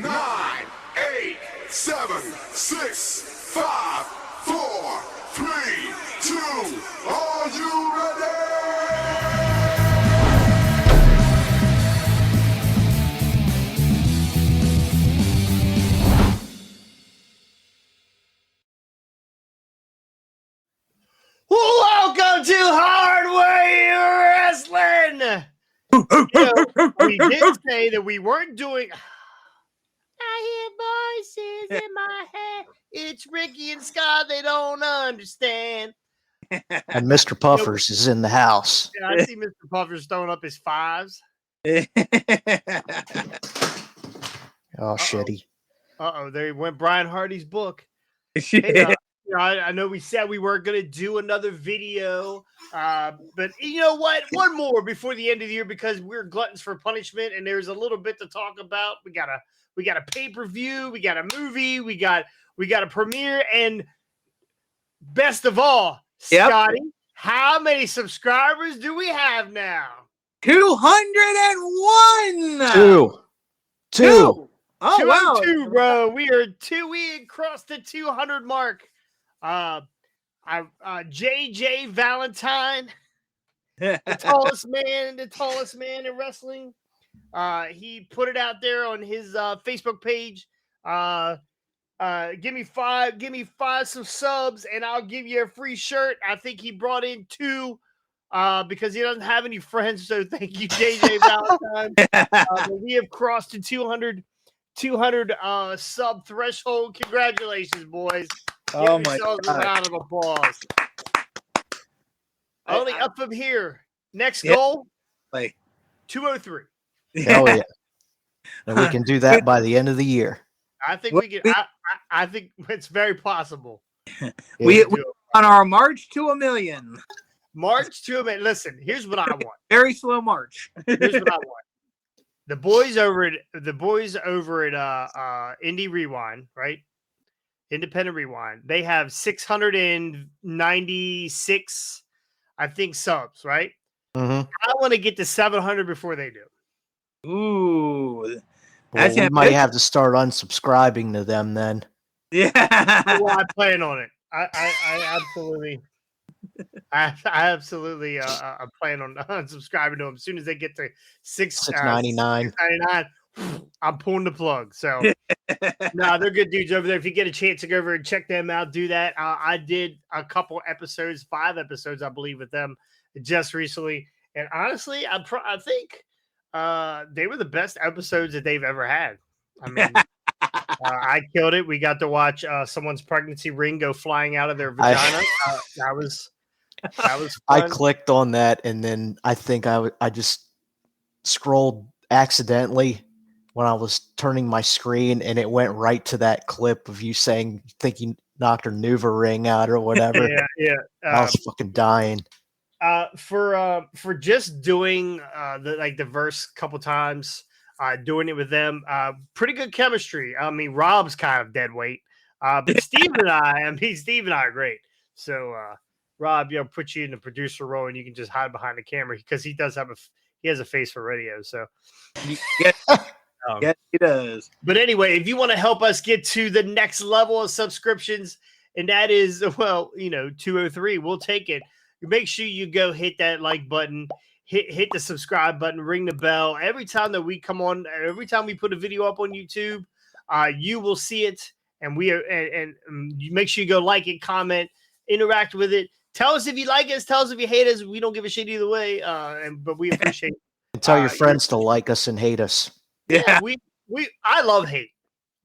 9, 8, 7, 6, 5, 4, 3, 2. Are you ready? Welcome to Hardway Wrestling. We did say that we weren't doing. I hear voices in my head. It's Ricky and Scott. They don't understand. And Mr. Puffers is in the house. Yeah, I see Mr. Puffers throwing up his fives. Oh, shitty. There went Brian Hardy's book. Hey, I know we said we weren't going to do another video, but you know what? One more before the end of the year because we're gluttons for punishment, and there's a little bit to talk about. We got a pay-per-view, we got a movie, we got a premiere, and best of all, Scotty, how many subscribers do we have now? 201. Two. Oh, wow. 202, bro. We crossed the 200 mark. JJ Valentine, the tallest man in wrestling. He put it out there on his Facebook page. Give me five some subs, and I'll give you a free shirt. I think he brought in 2 because he doesn't have any friends. So thank you, JJ Valentine. We have crossed the 200 sub threshold. Congratulations, boys. Oh my God. A round of applause. Only up from here. Next goal, 203. Hell yeah. And we can do that by the end of the year. I think we can. I think it's very possible. We on our march to 1 million. March to 1 million. Listen, here's what I want. Very slow march. Here's what I want. The boys over at Indie Rewind, right? Independent Rewind. They have 696, I think, subs, right? Mm-hmm. I want to get to 700 before they do. Ooh. Well, we might have to start unsubscribing to them then. Yeah. Well, I plan on it. I absolutely I plan on unsubscribing to them as soon as they get to $6.99. I'm pulling the plug. So no, they're good dudes over there. If you get a chance to go over and check them out, do that. I did a couple episodes, 5 episodes, I believe, with them just recently, and honestly, I think they were the best episodes that they've ever had. I mean, I killed it. We got to watch someone's pregnancy ring go flying out of their vagina. That was fun. I clicked on that, and then I think I just scrolled accidentally when I was turning my screen, and it went right to that clip of you saying, think you knocked her Nuva ring out or whatever. Yeah. I was fucking dying. For just doing the verse couple times, doing it with them, pretty good chemistry. I mean, Rob's kind of dead weight, but Steve and I are great. So Rob, put you in the producer role, and you can just hide behind the camera because he does have he has a face for radio. So Yes, he does. But anyway, if you want to help us get to the next level of subscriptions, and that is 203, we'll take it. Make sure you go hit that like button, hit the subscribe button, ring the bell. Every time that we come on, every time we put a video up on YouTube, you will see it. And you make sure you go like it, comment, interact with it. Tell us if you like us. Tell us if you hate us. We don't give a shit either way. But we appreciate it. And tell your friends to like us and hate us. Yeah, I love hate.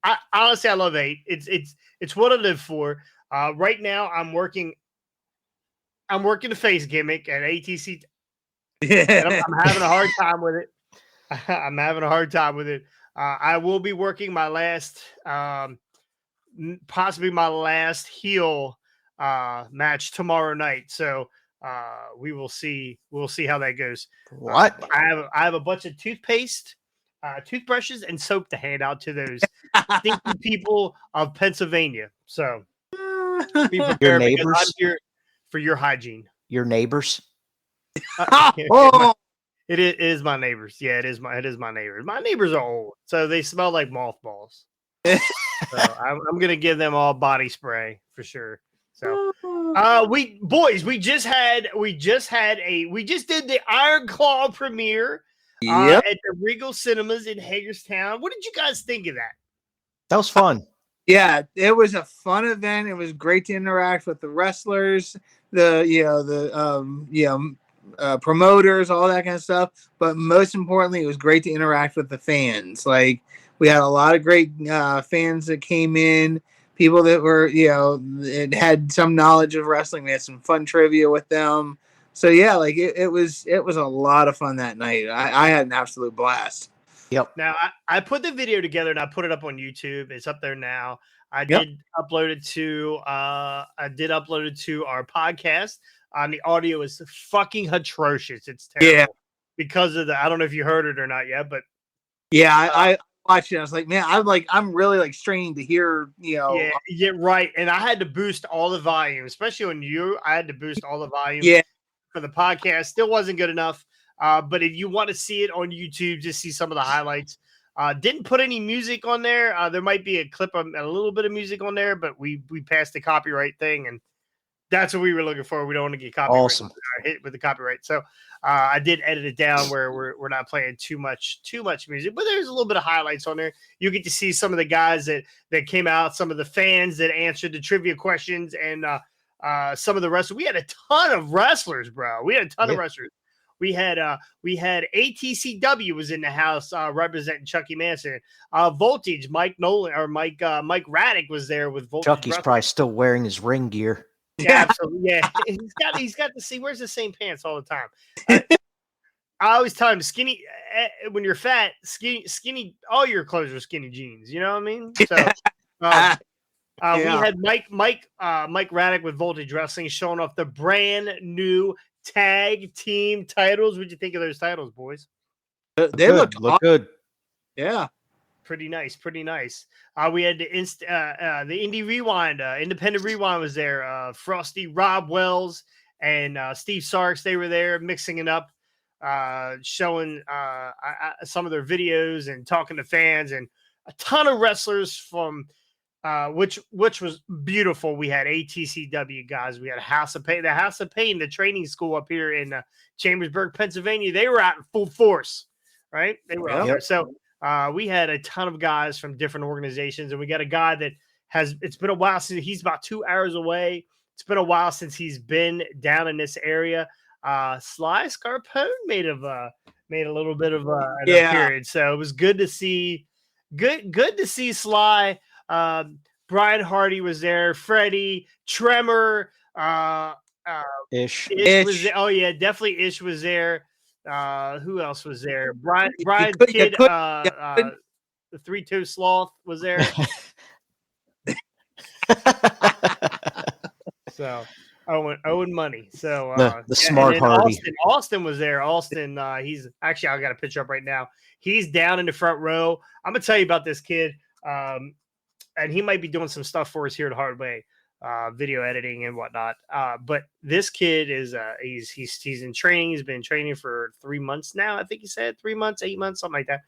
I honestly love hate. It's what I live for. Right now, I'm working the face gimmick at ATC. Yeah. I'm having a hard time with it. I will be working my last, possibly my last heel match tomorrow night. So we will see. We'll see how that goes. What? I have a bunch of toothpaste, toothbrushes, and soap to hand out to those stinky people of Pennsylvania. So be prepared. Your neighbors? I'm here for your hygiene. Your neighbors? Oh, It is my neighbors. Yeah, it is my neighbors. My neighbors are old, so they smell like mothballs. So I'm gonna give them all body spray for sure. So we just did the Iron Claw premiere Yep. at the Regal Cinemas in Hagerstown. What did you guys think of that? That was fun. Yeah, it was a fun event. It was great to interact with the wrestlers, promoters, all that kind of stuff. But most importantly, it was great to interact with the fans. Like, we had a lot of great fans that came in, people that were, it had some knowledge of wrestling. We had some fun trivia with them. So yeah, like it was a lot of fun that night. I had an absolute blast. Yep. Now I put the video together and I put it up on YouTube. It's up there now. I did upload it to our podcast. The audio is fucking atrocious. It's terrible because of I don't know if you heard it or not yet, but I watched it. I was like, man, I'm really straining to hear, Yeah, right. And I had to boost all the volume, especially on you. I had to boost all the volume for the podcast. Still wasn't good enough. But if you want to see it on YouTube, just see some of the highlights. Didn't put any music on there. There might be a clip of a little bit of music on there, but we passed the copyright thing, and that's what we were looking for. We don't want to get copyright hit with the copyright. So I did edit it down where we're not playing too much music, but there's a little bit of highlights on there. You get to see some of the guys that came out, some of the fans that answered the trivia questions, and some of the wrestlers. We had a ton of wrestlers, bro. We had a ton of wrestlers. We had ATCW was in the house representing Chucky Manson. Voltage, Mike Nolan or Mike Raddick was there with Voltage. Chucky's probably still wearing his ring gear. Yeah, absolutely. Yeah, he's got to see. Wears the same pants all the time. I always tell him, skinny. When you're fat, skinny. All your clothes are skinny jeans. You know what I mean? So we had Mike Raddick with Voltage Wrestling showing off the brand new tag team titles. What'd you think of those titles, boys? They look good. Yeah. Pretty nice. We had the Indie Rewind, Independent Rewind was there. Frosty, Rob Wells, and Steve Sarks. They were there mixing it up, showing some of their videos and talking to fans, and a ton of wrestlers from which was beautiful. We had ATCW guys. We had House of Pain, the training school up here in Chambersburg, Pennsylvania. They were out in full force, right? They were out there. So we had a ton of guys from different organizations, and we got a guy that it's been a while since he's about 2 hours away. It's been a while since he's been down in this area. Sly Scarpone made a little bit of an appearance. So it was good to see Sly. Brian Hardy was there. Freddie, Tremor, Ish was there. Oh yeah, definitely Ish was there. Who else was there? Brian Kidd, the 3-2 Sloth was there. So Owen Money. So the smart Hardy. Austin was there. Austin, he's actually, I got a picture up right now. He's down in the front row. I'm gonna tell you about this kid. And he might be doing some stuff for us here at Hardway, video editing and whatnot. But this kid is he's in training. He's been training for 3 months now. I think he said 3 months, 8 months, something like that.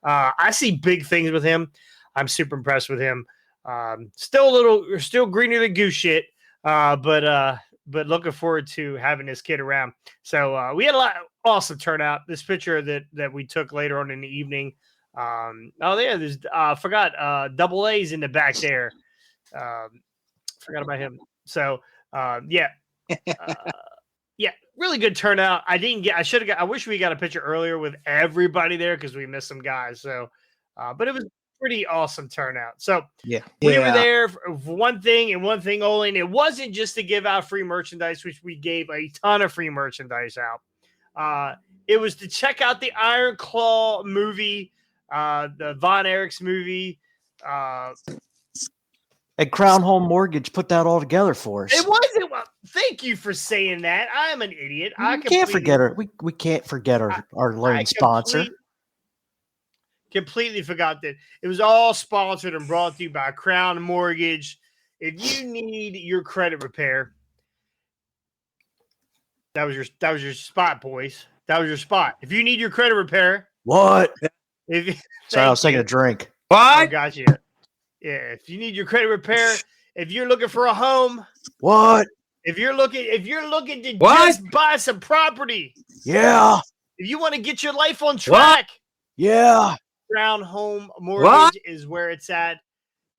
I see big things with him. I'm super impressed with him. Still greener than goose shit. But looking forward to having this kid around. So we had a lot awesome turnout. This picture that we took later on in the evening. There's forgot Double A's in the back there. Forgot about him. So really good turnout. I wish we got a picture earlier with everybody there because we missed some guys. So but it was pretty awesome turnout. So we were there for one thing and one thing only, and it wasn't just to give out free merchandise, which we gave a ton of free merchandise out. It was to check out the Iron Claw movie. The Von Erichs movie, and Crown Home Mortgage put that all together for us. It wasn't. Well, thank you for saying that. I'm an idiot. We can't forget her. We can't forget our loan sponsor. Completely forgot that it was all sponsored and brought to you by Crown Mortgage. If you need your credit repair, that was your spot, boys. That was your spot. If you need your credit repair, What? if Sorry, I was taking a drink. I got you. Yeah, if you need your credit repair, if you're looking for a home, What? if you're looking to What? just buy some property, Yeah. if you want to get your life on track, Yeah. Crown Home Mortgage is where it's at.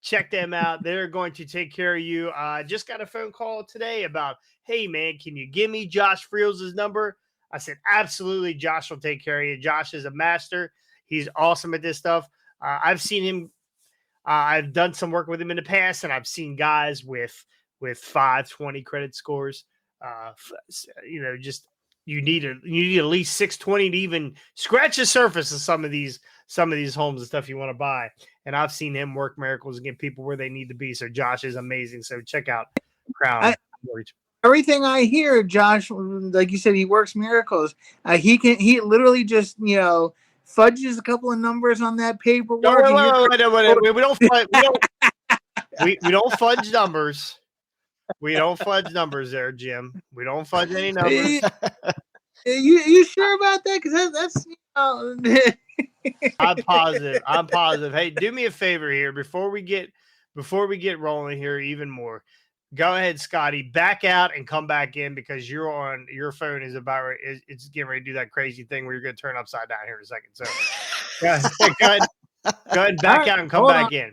Check them out. They're going to take care of you. I just got a phone call today about, hey, man, can you give me Josh Friels' number? I said, absolutely. Josh will take care of you. Josh is a master. He's awesome at this stuff. I've seen him. I've done some work with him in the past, and I've seen guys with 520 credit scores. Just you need at least 620 to even scratch the surface of some of these homes and stuff you want to buy. And I've seen him work miracles and get people where they need to be. So Josh is amazing. So check out Crown Mortgage. Everything I hear, Josh, like you said, he works miracles. He literally just, fudges a couple of numbers on that paperwork. We don't fudge numbers. We don't fudge numbers there, Jim. We don't fudge any numbers. You sure about that? Because that's I'm positive. Hey, do me a favor here before we get rolling here even more. Go ahead, Scotty. Back out and come back in because your phone is it's getting ready to do that crazy thing where you're going to turn upside down here in a second. So go ahead, back out and come back in.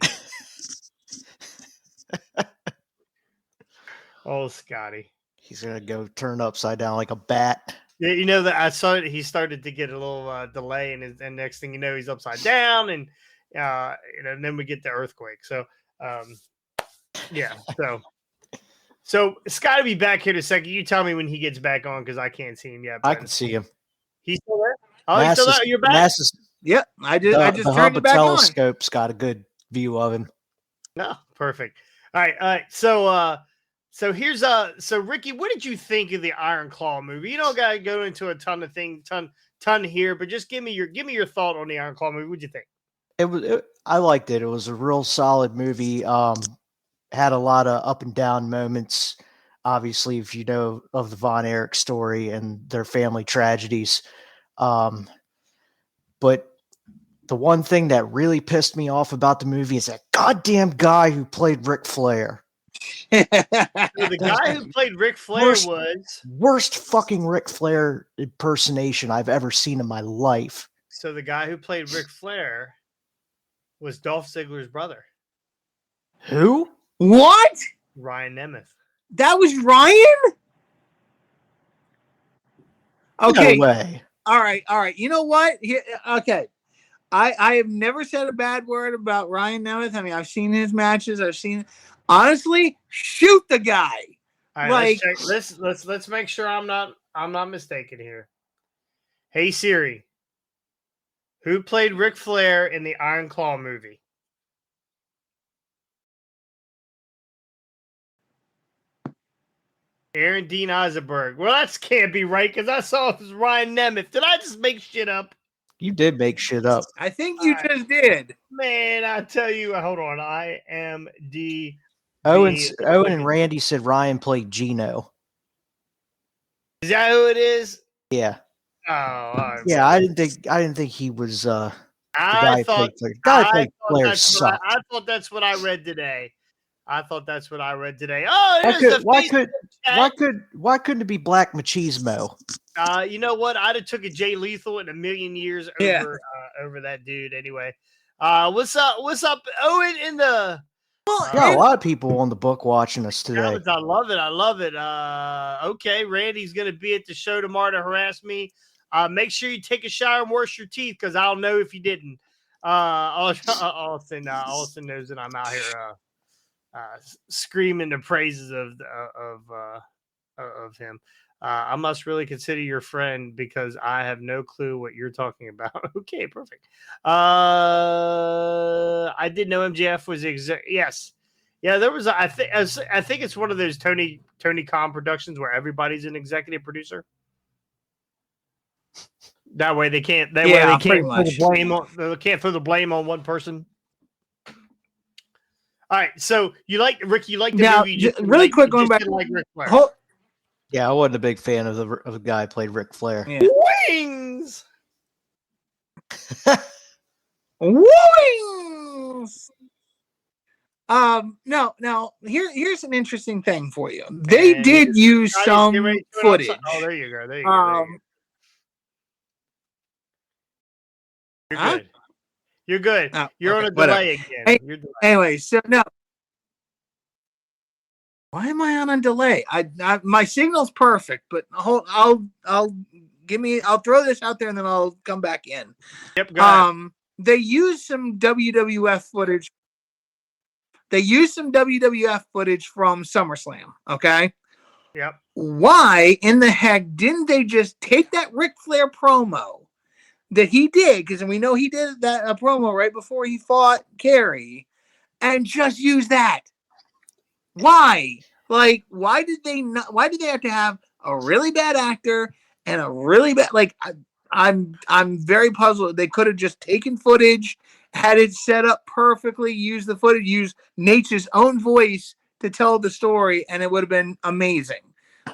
Oh, Scotty. He's going to go turn upside down like a bat. Yeah, that I saw it. He started to get a little delay, and next thing you know, he's upside down, and then we get the earthquake. So, yeah. So Scott will be back here in a second. You tell me when he gets back on because I can't see him yet. I can see him. He's still there. Oh, he's still there. You're back. Yep, I did. I just the turned it back telescope's got a good view of him. No, perfect. All right. So here's so Ricky, what did you think of the Iron Claw movie? You don't gotta go into a ton of things, ton here, but just give me your thought on the Iron Claw movie. What'd you think? I liked it. It was a real solid movie. Had a lot of up and down moments. Obviously, if you know of the Von Erich story and their family tragedies. But the one thing that really pissed me off about the movie is that goddamn guy who played Ric Flair. The guy who played Ric Flair was worst fucking Ric Flair impersonation I've ever seen in my life. So the guy who played Ric Flair was Dolph Ziggler's brother. Who? What? Ryan Nemeth. That was Ryan? Okay. No way. All right. You know what? Okay. I have never said a bad word about Ryan Nemeth. I mean, I've seen his matches. Honestly, shoot the guy. All right, let's make sure I'm not mistaken here. Hey Siri, who played Ric Flair in the Iron Claw movie? Aaron Dean Eisenberg. Well, that can't be right because I saw it was Ryan Nemeth. Did I just make shit up? You did make shit up. I think you just did. Man, I tell you, hold on. IMDb. Owen and Randy said Ryan played Gino. Is that who it is? Yeah. Oh, all right. Yeah. I didn't think he was. I thought Flair sucked. I thought that's what I read today. Oh, why couldn't it be Black Machismo? You know what? I'd have took a Jay Lethal in a million years over that dude. Anyway, what's up, Owen? In the a lot of people on the book watching us today. I love it. Okay, Randy's gonna be at the show tomorrow to harass me. Make sure you take a shower and wash your teeth because I'll know if you didn't. Austin knows that I'm out here screaming the praises of him. I must really consider your friend because I have no clue what you're talking about. Okay, perfect. I did know MJF was yes. Yeah, there was. I think it's one of those Tony Khan productions where everybody's an executive producer. That way they can't. They can't throw the blame on one person. All right, so Rick, you like the movie? Really quick, going back. Like Ric Flair. Yeah, I wasn't a big fan of the guy who played Ric Flair. Yeah. Wings. Wings. Now here's an interesting thing for you. They did use some footage. Oh, there you go. There you go. You're good. You're good. You're on a delay again. Anyway, so no. Why am I on a delay? My signal's perfect, but I'll throw this out there and then I'll come back in. Yep. Go ahead. They used some WWF footage. They used some WWF footage from SummerSlam. Okay. Yep. Why in the heck didn't they just take that Ric Flair promo that he did? Because we know he did that a promo right before he fought Kerry, and just use that. Why? Like, why did they not? Why did they have to have a really bad actor and a really bad? Like, I'm very puzzled. They could have just taken footage, had it set up perfectly, used the footage, used Nature's own voice to tell the story, and it would have been amazing.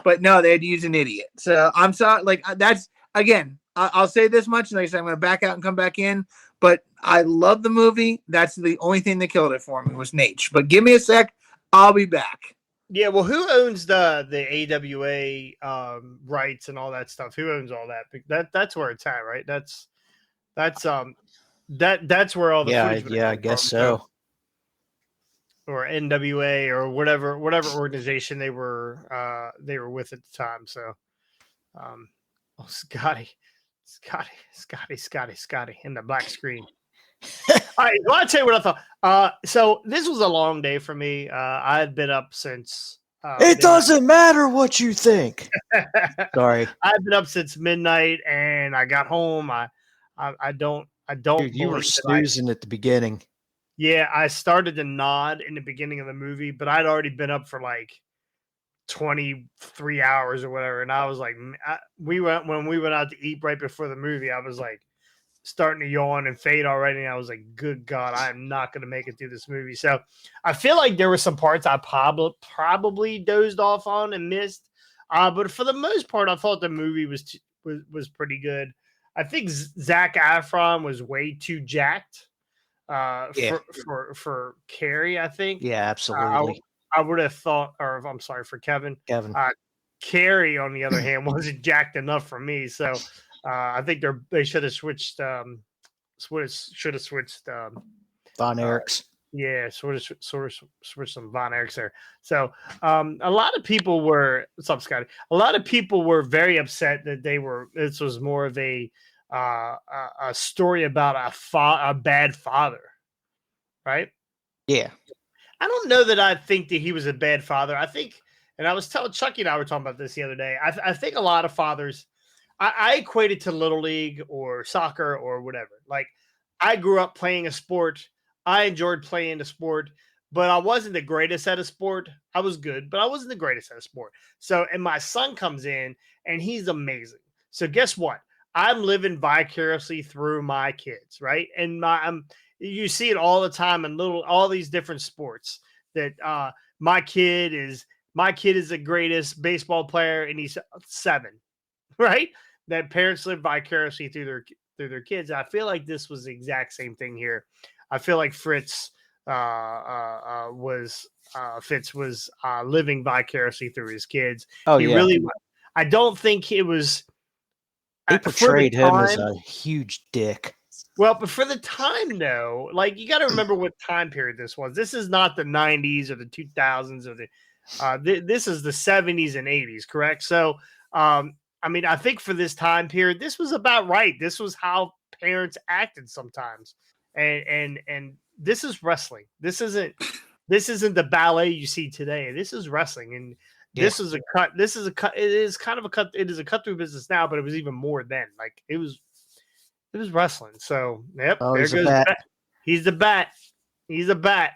But no, they had to use an idiot. So I'm sorry. Like, that's again. I'll say this much, and like I said, I'm going to back out and come back in. But I love the movie. That's the only thing that killed it for me was Nate. But give me a sec. I'll be back. Yeah, well, who owns the AWA rights and all that stuff? Who owns all that? That's where it's at, right? That's where all the footage I guess so. Or NWA or whatever organization they were with at the time. So, Scotty in the black screen. All right, well, I'll tell you what I thought. So this was a long day for me. I had been up since. It doesn't matter what you think. Sorry, I've been up since midnight, and I got home. I don't. Dude, you were snoozing at the beginning. Yeah, I started to nod in the beginning of the movie, but I'd already been up for like 23 hours or whatever, and I was like, when we went out to eat right before the movie, I was like starting to yawn and fade already, and I was like, good God, I am not going to make it through this movie. So I feel like there were some parts I probably dozed off on and missed, but for the most part, I thought the movie was pretty good. I think Zac Efron was way too jacked for Carrie, I think. Yeah, absolutely. I would have thought, or I'm sorry, for Kevin. Carrie, on the other hand, wasn't jacked enough for me. So I think they should have switched. Von Erichs. Yeah, sort of switch some Von Erichs there. So a lot of people were. What's up, Scotty? A lot of people were very upset that this was more of a story about a bad father, right? Yeah. I don't know that I think that he was a bad father. I think, and I was telling Chucky and I were talking about this the other day. I think a lot of fathers, I equate it to Little League or soccer or whatever. Like, I grew up playing a sport. I enjoyed playing the sport, but I wasn't the greatest at a sport. I was good, but I wasn't the greatest at a sport. So, and my son comes in and he's amazing. So guess what? I'm living vicariously through my kids, right? And you see it all the time in all these different sports that my kid is the greatest baseball player and he's 7, right? That parents live vicariously through their kids. I feel like this was the exact same thing here. I feel like Fitz was living vicariously through his kids. Oh, yeah. Really, I don't think it was. He portrayed him as a huge dick. Well, but for the time, though, like, you got to remember what time period this was. This is not the 90s or the 2000s or this is the 70s and 80s, correct? So, I mean, I think for this time period, this was about right. This was how parents acted sometimes, and this is wrestling. This isn't the ballet you see today. This is wrestling, and this is a cut. This is a cut. It is kind of a cut. It is a cut through business now, but it was even more then. Like, it was wrestling. So, yep, there goes the bat. He's the bat. He's a bat,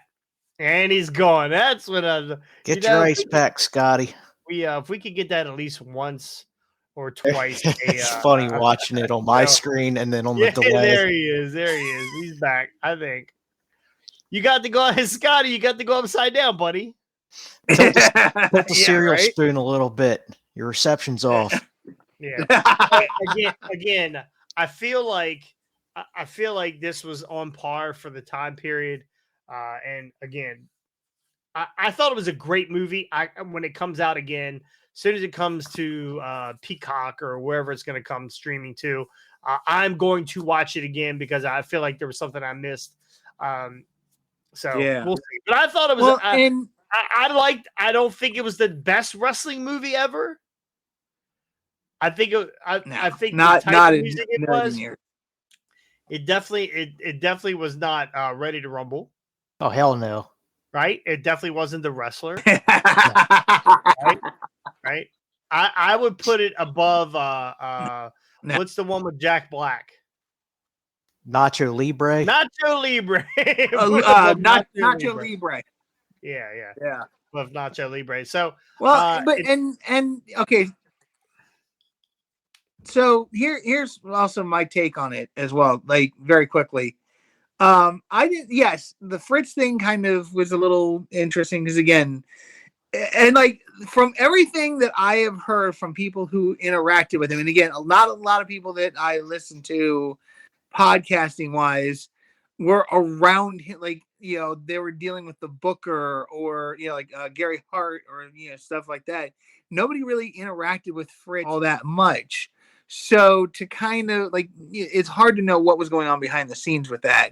and he's gone. That's what get your ice pack, Scotty. If we could get that at least once or twice. It's funny watching it on my screen and then on the delay. There he is. He's back. I think you got to go, Scotty. You got to go upside down, buddy. Put the cereal spoon a little bit. Your reception's off. Yeah. Again, I feel like this was on par for the time period. And again, I thought it was a great movie. When it comes out again, as soon as it comes to Peacock or wherever it's going to come streaming to, I'm going to watch it again because I feel like there was something I missed. So Yeah. we'll see. But I thought it was. Well, I don't think it was the best wrestling movie ever. I think I think not the type not of in, music it not was. in here. It definitely was not Ready to Rumble, Oh hell no! right? It definitely wasn't The Wrestler, right? right? I would put it above No. what's the one with Jack Black? Nacho Libre. Nacho Libre. Nacho Libre. Yeah. Above Nacho Libre. So well, but and okay. So here's also my take on it as well, like very quickly. Yes, the Fritz thing kind of was a little interesting because again, and like from everything that I have heard from people who interacted with him, and again, not a lot of people that I listen to podcasting wise were around him, like, you know, they were dealing with the Booker or, you know, like Gary Hart or, you know, stuff like that. Nobody really interacted with Fritz all that much. So to kind of like, it's hard to know what was going on behind the scenes with that.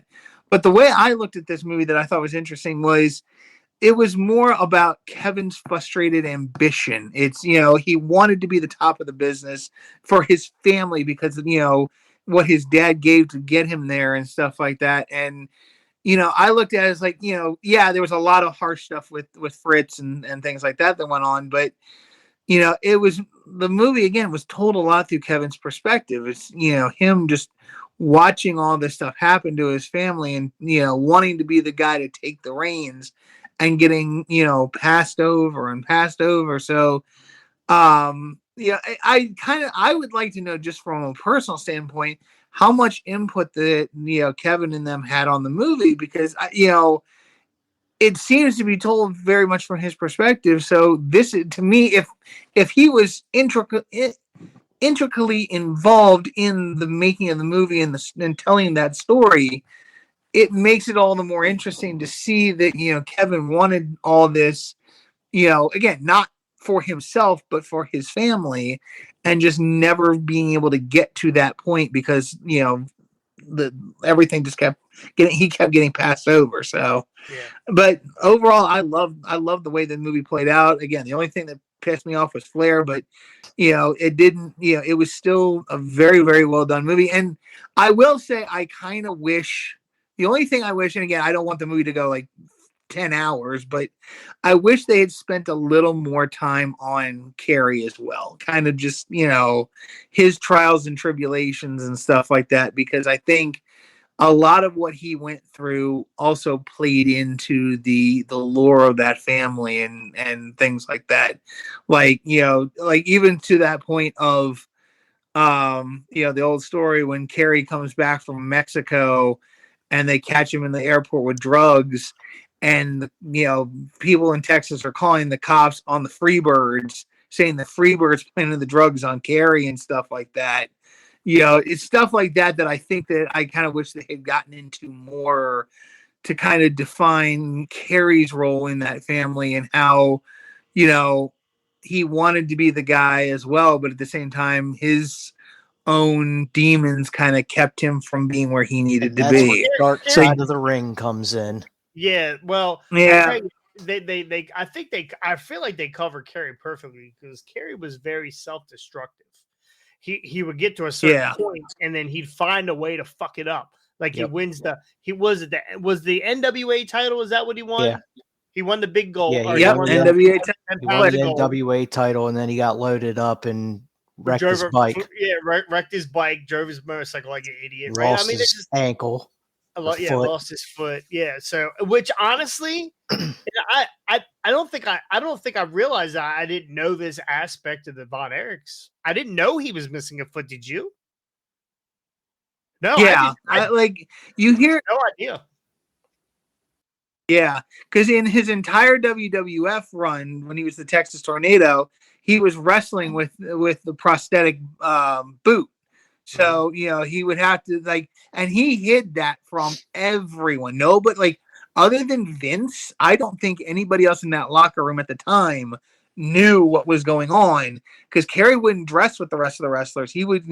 But the way I looked at this movie that I thought was interesting was it was more about Kevin's frustrated ambition. It's, you know, he wanted to be the top of the business for his family because, you know, what his dad gave to get him there and stuff like that. And, you know, I looked at it as like, you know, yeah, there was a lot of harsh stuff with Fritz and things like that went on. But, you know, it was, the movie again was told a lot through Kevin's perspective. It's, you know, him just watching all this stuff happen to his family and, you know, wanting to be the guy to take the reins and getting, you know, passed over. So, yeah, I would like to know just from a personal standpoint, how much input that, you know, Kevin and them had on the movie, because, you know, it seems to be told very much from his perspective. So this, to me, if he was intricately involved in the making of the movie and telling that story, it makes it all the more interesting to see that, you know, Kevin wanted all this, you know, again, not for himself, but for his family, and just never being able to get to that point because, you know, everything just kept getting passed over. So, yeah. But overall, I love the way the movie played out. Again, the only thing that pissed me off was Flair, but, you know, it didn't, you know, it was still a very, very well done movie. And I will say, I kind of wish, the only thing I wish, and again, I don't want the movie to go like 10 hours, but I wish they had spent a little more time on Carrie as well. Kind of just, you know, his trials and tribulations and stuff like that, because I think a lot of what he went through also played into the lore of that family and things like that. Like, you know, like even to that point of, you know, the old story when Carrie comes back from Mexico and they catch him in the airport with drugs, and, you know, people in Texas are calling the cops on the Freebirds, saying the Freebirds planted the drugs on Carrie and stuff like that. You know, it's stuff like that that I think that I kind of wish they had gotten into more to kind of define Carrie's role in that family and how, you know, he wanted to be the guy as well, but at the same time, his own demons kind of kept him from being where he needed to That's be. where the dark side of the ring comes in. Yeah, well, Yeah. I feel like they covered Carrie perfectly because Carrie was very self-destructive. He would get to a certain point and then he'd find a way to fuck it up. Like he wins the NWA title. Is that what he won? Yeah. He won the big goal. Yeah, Yep, NWA title. He won the NWA title, and then he got loaded up and wrecked his bike. Yeah, wrecked his bike, drove his motorcycle like an idiot. Right? Lost his ankle. Lost his foot. Yeah. So, which honestly, I don't think I realized that. I didn't know this aspect of the Von Erichs. I didn't know he was missing a foot. Did you? No. Yeah. I like you hear. No idea. Yeah, because in his entire WWF run, when he was the Texas Tornado, he was wrestling with the prosthetic boot. So he would have to and he hid that from everyone. No, but other than Vince, I don't think anybody else in that locker room at the time knew what was going on because Kerry wouldn't dress with the rest of the wrestlers. He would,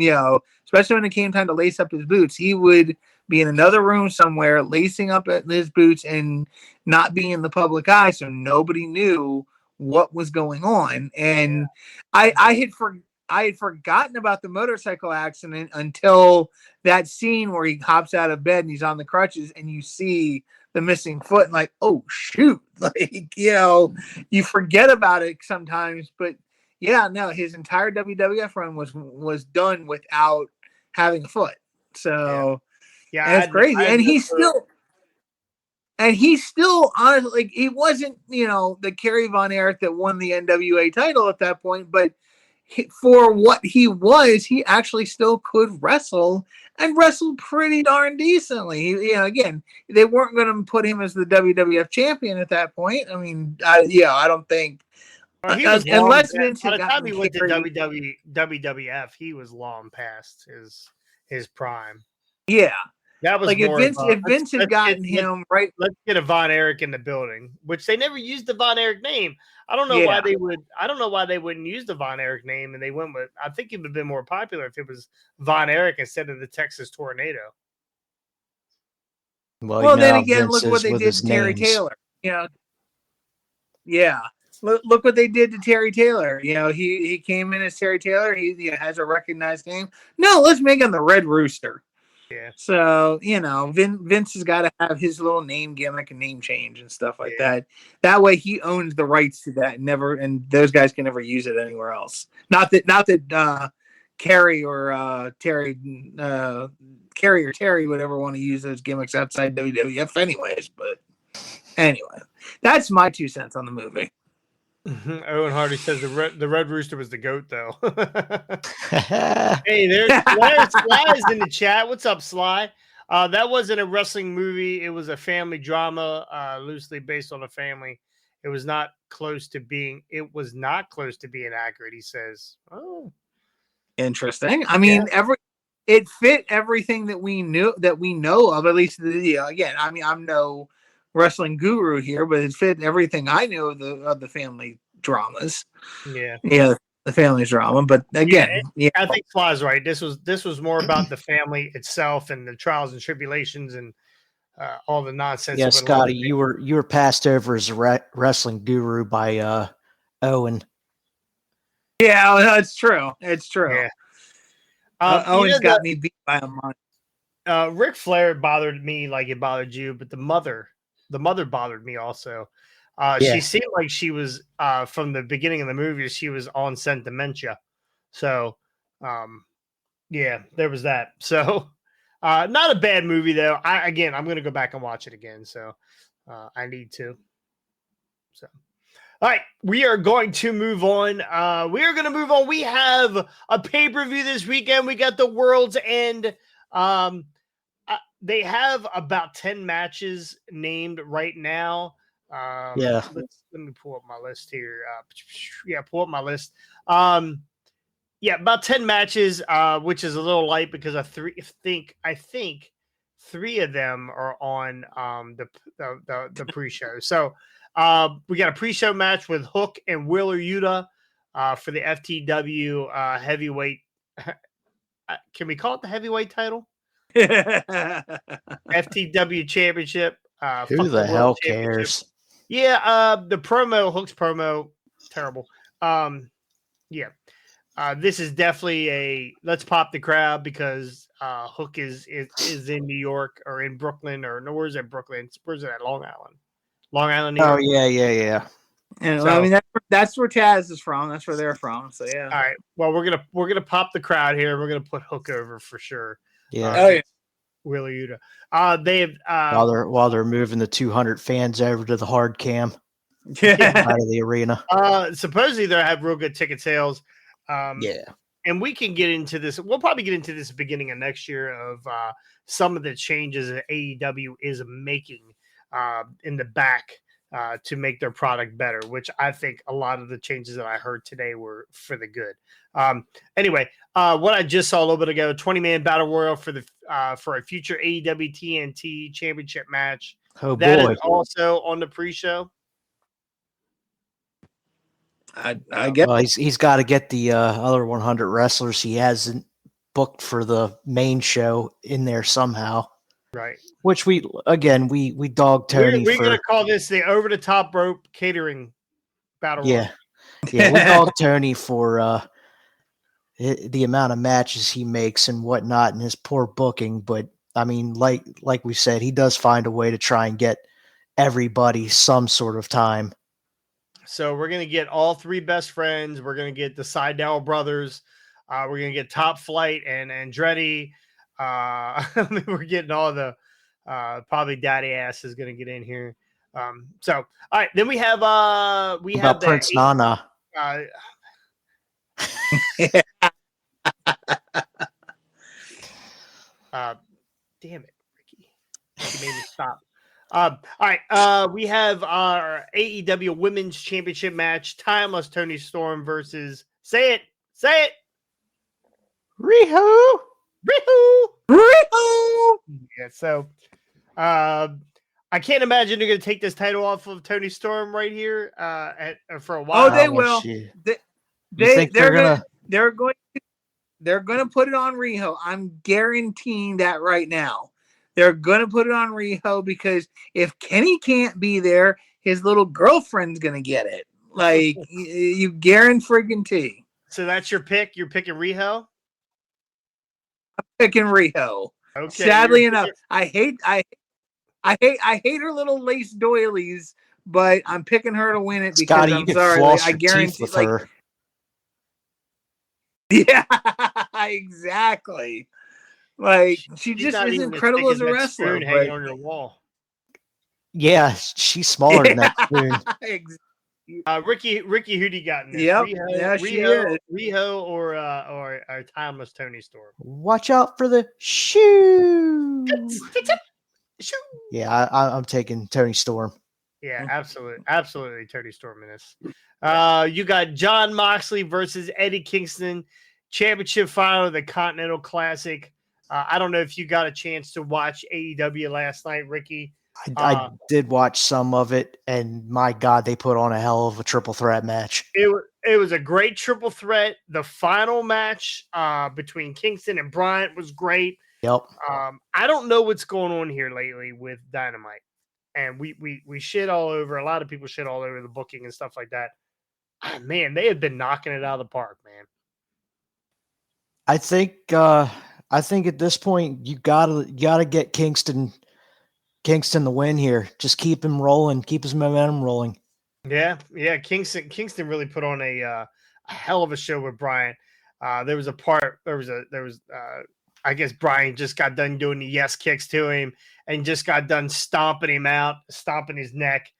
especially when it came time to lace up his boots, he would be in another room somewhere lacing up at his boots and not be in the public eye, so nobody knew what was going on. And I had forgotten about the motorcycle accident until that scene where he hops out of bed and he's on the crutches and you see the missing foot and oh shoot, you forget about it sometimes. But no, his entire WWF run was done without having a foot. So and it's crazy. And he's still honestly he wasn't, the Kerry Von Erich that won the NWA title at that point, but for what he was, he actually still could wrestle and wrestled pretty darn decently. Again, they weren't going to put him as the WWF champion at that point. I mean, I don't think he was unless Vince by the time he went to WWF, he was long past his prime. Yeah. That was if Vince had gotten him right. Let's get a Von Erich in the building, which they never used the Von Erich name. I don't know why they would. I don't know why they wouldn't use the Von Erich name, and they went with. I think it would have been more popular if it was Von Erich instead of the Texas Tornado. Well, then again, look what they did to Terry Taylor. Yeah. Look what they did to Terry Taylor. He came in as Terry Taylor. He has a recognized name. No, let's make him the Red Rooster. Yeah. So, Vince has got to have his little name gimmick and name change and stuff like that. That way he owns the rights to that and those guys can never use it anywhere else. Not that Kerry or Terry would ever want to use those gimmicks outside WWF anyways. But anyway, that's my 2 cents on the movie. Owen Hardy says the Red Rooster was the goat, though. Hey, there's Sly in the chat. What's up, Sly? That wasn't a wrestling movie. It was a family drama, loosely based on a family. It was not close to being accurate. He says, "Oh, interesting." I mean, it fit everything that we know of. At least, again, I mean, I'm no wrestling guru here, but it fit everything I knew of the family dramas. The family drama. But again, I think Fly's right. This was more about the family itself and the trials and tribulations and all the nonsense. Yeah, Scotty, you were passed over as a wrestling guru by Owen. Yeah, it's true. It's true. Yeah. Owen's got me beat by a month. Ric Flair bothered me like it bothered you, but the mother bothered me also. She seemed like she was from the beginning of the movie, she was onset dementia. So there was that. So not a bad movie though. I'm going to go back and watch it again. So I need to. So all right, we are going to move on. We have a pay-per-view this weekend. We got the World's End. They have about 10 matches named right now. Let me pull up my list here. Pull up my list. About 10 matches, which is a little light because I think 3 of them are on the pre-show. So we got a pre-show match with Hook and Wheeler Yuta for the FTW heavyweight. Can we call it the heavyweight title? FTW Championship. Who the hell cares? Yeah, the Hook's promo, terrible. This is definitely a let's pop the crowd because Hook is in New York or in Brooklyn or where's it? Brooklyn? Where's it at? Long Island. Long Island. New York. Yeah. And I mean that's where Taz is from. That's where they're from. So yeah. All right. Well, we're gonna pop the crowd here. We're gonna put Hook over for sure. Yeah. Wheeler Yuta. They have while they're moving the 200 fans over to the hard cam out of the arena. Supposedly they have real good ticket sales. And we can get into this. We'll probably get into this beginning of next year of some of the changes that AEW is making in the back to make their product better, which I think a lot of the changes that I heard today were for the good. Anyway, what I just saw a little bit ago, 20-man battle royal for a future AEW TNT championship match. Oh That boy. is also on the pre-show. I guess. Well, he's got to get the other 100 wrestlers he hasn't booked for the main show in there somehow. Right. Which we dog Tony We're for. gonna call this the over the top rope catering battle royal. Yeah, we dog Tony for the amount of matches he makes and whatnot, and his poor booking. But I mean, like we said, he does find a way to try and get everybody some sort of time. So we're gonna get all three best friends. We're gonna get the Seidel brothers. We're gonna get Top Flight and Andretti. I mean, we're getting all the probably Daddy Ass is gonna get in here. So all right, then we have Prince Nana. Damn it, Ricky! You made me stop. All right, we have our AEW Women's Championship match: Timeless Tony Storm versus say it, Riho. Yeah, so I can't imagine they're going to take this title off of Tony Storm right here for a while. Oh, they will. They're going to put it on Riho. I'm guaranteeing that right now. They're going to put it on Riho because if Kenny can't be there, his little girlfriend's going to get it. Like you guarantee. So that's your pick. You're picking Riho. I'm picking Riho. Okay. Sadly enough, I hate her little lace doilies, but I'm picking her to win it because Scotty, I'm sorry. Like, I guarantee with her. Yeah, exactly. Like she just is incredible as a wrestler. Hanging on your wall. Yeah, she's smaller than that spoon. Ricky, who do you got in this? Yep. Riho or Timeless Tony Storm. Watch out for the shoe. Yeah, I'm taking Tony Storm. Yeah, absolutely Tony Storm in this. You got John Moxley versus Eddie Kingston, championship final of the Continental Classic. I don't know if you got a chance to watch AEW last night, Ricky. I did watch some of it, and my God, they put on a hell of a triple threat match. It was a great triple threat. The final match between Kingston and Bryant was great. Yep. I don't know what's going on here lately with Dynamite, and we shit all over. A lot of people shit all over the booking and stuff like that. Oh, man, they have been knocking it out of the park, man. I think at this point you gotta get Kingston the win here. Just keep him rolling, keep his momentum rolling. Yeah. Kingston really put on a hell of a show with Bryant. There was I guess Brian just got done doing the yes kicks to him and just got done stomping him out, stomping his neck.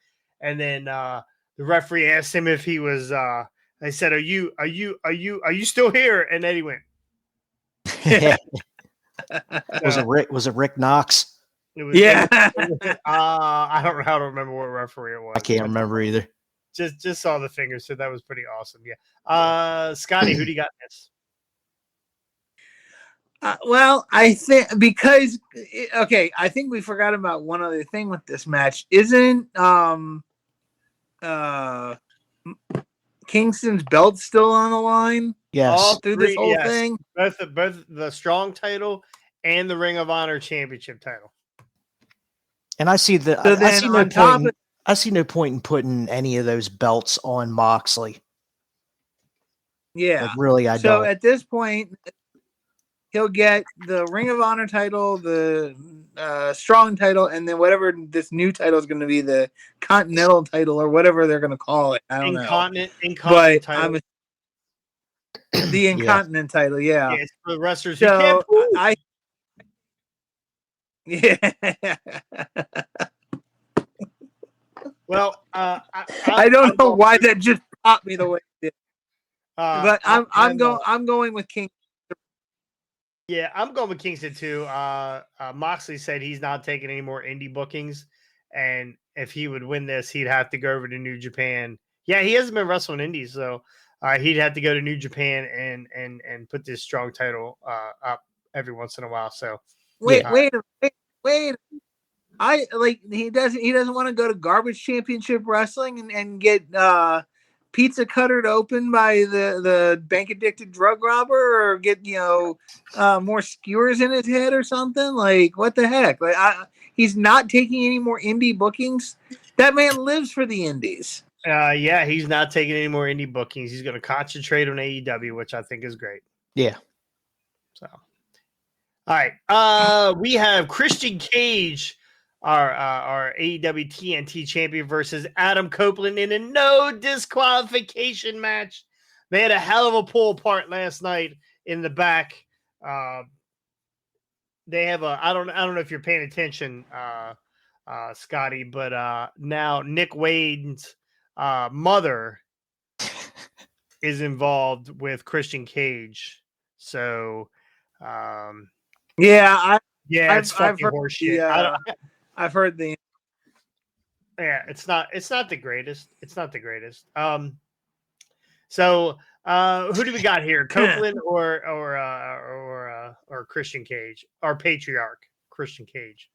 And then the referee asked him if he was they said, Are you still here? And then he went. Was it Rick Knox? It was, yeah. I don't remember what referee it was. I can't remember either. Just saw the fingers, so that was pretty awesome. Yeah. Scotty, who do you got in this? Well, I think I think we forgot about one other thing with this match. Isn't Kingston's belt still on the line? Yes. All through this whole thing? Both the Strong title and the Ring of Honor championship title. And I see I see no point in putting any of those belts on Moxley. Yeah. Like, really, I don't. So at this point, he'll get the Ring of Honor title, the Strong title, and then whatever this new title is going to be, the Continental title or whatever they're going to call it. I don't know. Incontinent title. The Incontinent title, yeah. It's for the wrestlers. So yeah. Well, I don't know why that just popped me the way it did. But I'm going with King. Yeah, I'm going with Kingston too. Moxley said he's not taking any more indie bookings, and if he would win this, he'd have to go over to New Japan. Yeah, he hasn't been wrestling indies, so he'd have to go to New Japan and put this strong title up every once in a while. So wait. He doesn't want to go to garbage championship wrestling and get pizza cuttered open by the bank addicted drug robber, or get more skewers in his head or something. Like, what the heck? Like, he's not taking any more indie bookings. That man lives for the indies. Yeah, he's not taking any more indie bookings. He's going to concentrate on AEW, which I think is great. Yeah. So, all right. We have Christian Cage, our AEW TNT champion, versus Adam Copeland in a no disqualification match. They had a hell of a pull apart last night in the back. They have I don't know if you're paying attention, Scotty, but now Nick Wade's mother is involved with Christian Cage. So, it's fucking horseshit. I've heard the. Yeah, it's not the greatest. It's not the greatest. So who do we got here? Copeland or Christian Cage? Or Patriarch Christian Cage?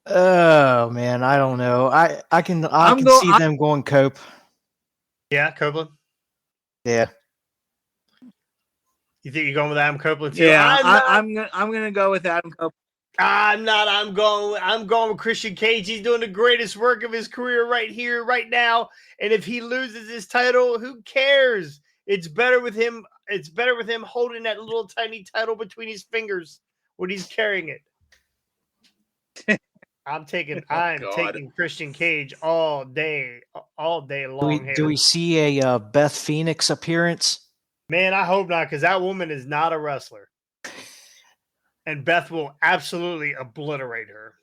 Oh man, I don't know. I can see them going Cope. Yeah, Copeland. Yeah. You think you're going with Adam Copeland too? Yeah, I'm gonna go with Adam Copeland. I'm not. I'm going with Christian Cage. He's doing the greatest work of his career right here, right now. And if he loses his title, who cares? It's better with him. It's better with him holding that little tiny title between his fingers when he's carrying it. I'm taking Christian Cage all day long. Do we see a Beth Phoenix appearance? Man, I hope not, because that woman is not a wrestler. And Beth will absolutely obliterate her.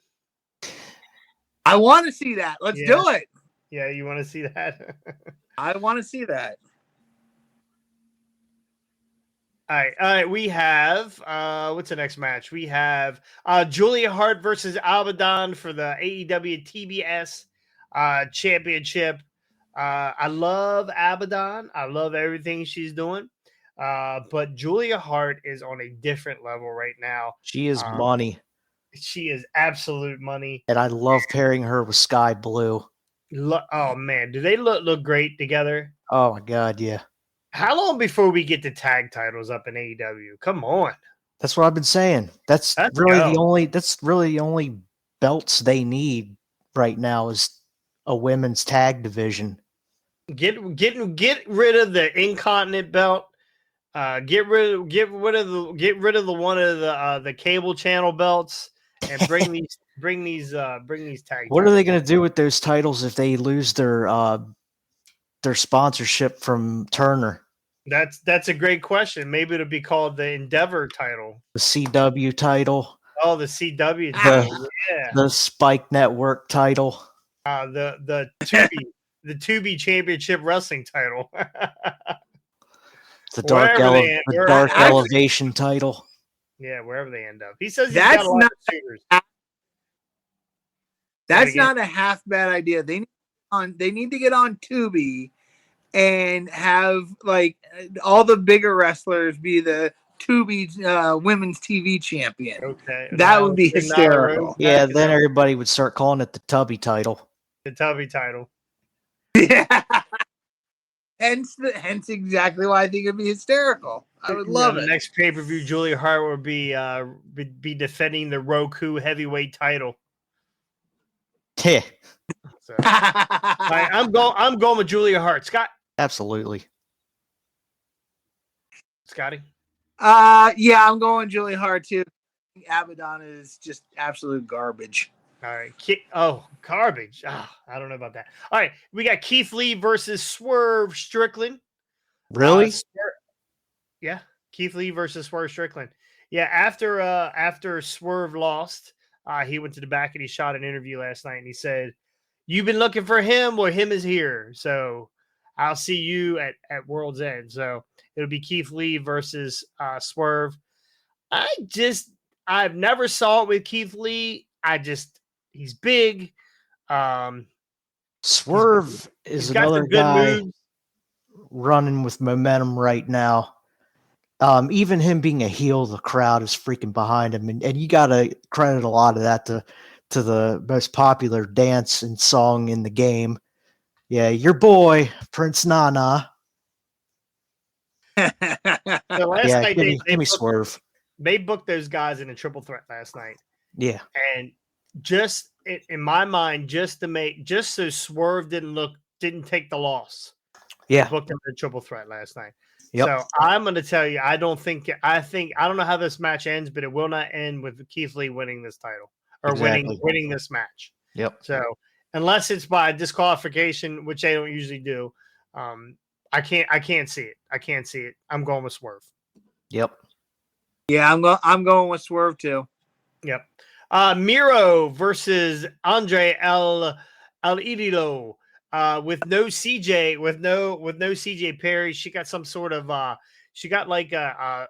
I want to see that. Let's do it. Yeah, you want to see that? I want to see that. All right. We have what's the next match? We have Julia Hart versus Abaddon for the AEW TBS championship. I love Abaddon. I love everything she's doing. But Julia Hart is on a different level right now. She is money. She is absolute money. And I love pairing her with Sky Blue. Oh man, do they look great together? Oh my god, yeah. How long before we get the tag titles up in AEW? Come on. That's what I've been saying. That's really the only belts they need right now is a women's tag division. Get rid of the Incontinent belt. Get rid of the one of the cable channel belts and bring these tag. What are they going to do with those titles if they lose their sponsorship from Turner? That's a great question. Maybe it'll be called the Endeavor title, the CW title. Oh, the CW title. Yeah. The Spike Network title. The Tubi Championship Wrestling title. The Dark Elevation title. Yeah, wherever they end up. He says that's not a half bad idea. They need to get on Tubi and have like all the bigger wrestlers be the Tubi women's TV champion. Okay, that would be hysterical. Yeah, then everybody would start calling it the Tubby title. The Tubby title. Yeah. Hence exactly why I think it'd be hysterical. I would love it. The next pay-per-view, Julia Hart will be defending the Roku heavyweight title. Yeah. So, right, I'm going with Julia Hart. Scott? Absolutely. Scotty? Yeah, I'm going Julia Hart too. Abaddon is just absolute garbage. All right. Garbage. I don't know about that. All right. We got Keith Lee versus Swerve Strickland. Really? Yeah. Keith Lee versus Swerve Strickland. Yeah. After Swerve lost, he went to the back and he shot an interview last night and he said, "You've been looking for him. Well, him is here. So I'll see you at World's End." So it'll be Keith Lee versus Swerve. I've never saw it with Keith Lee. He's big. Swerve is another guy running with momentum right now. Even him being a heel, the crowd is freaking behind him, and you got to credit a lot of that to the most popular dance and song in the game. Yeah, your boy Prince Nana. So last night give me Swerve. They booked those guys in a triple threat last night. Yeah, and just in my mind, just so Swerve didn't take the loss. Yeah, they booked him in a triple threat last night. Yep. So I'm going to tell you, I don't know how this match ends, but it will not end with Keith Lee winning this title or winning this match. Yep. So unless it's by disqualification, which they don't usually do, I can't see it. I can't see it. I'm going with Swerve. Yep. Yeah, I'm going with Swerve too. Yep. Miro versus Andre El Idolo. With no CJ, with no CJ Perry, she got some sort of she got like a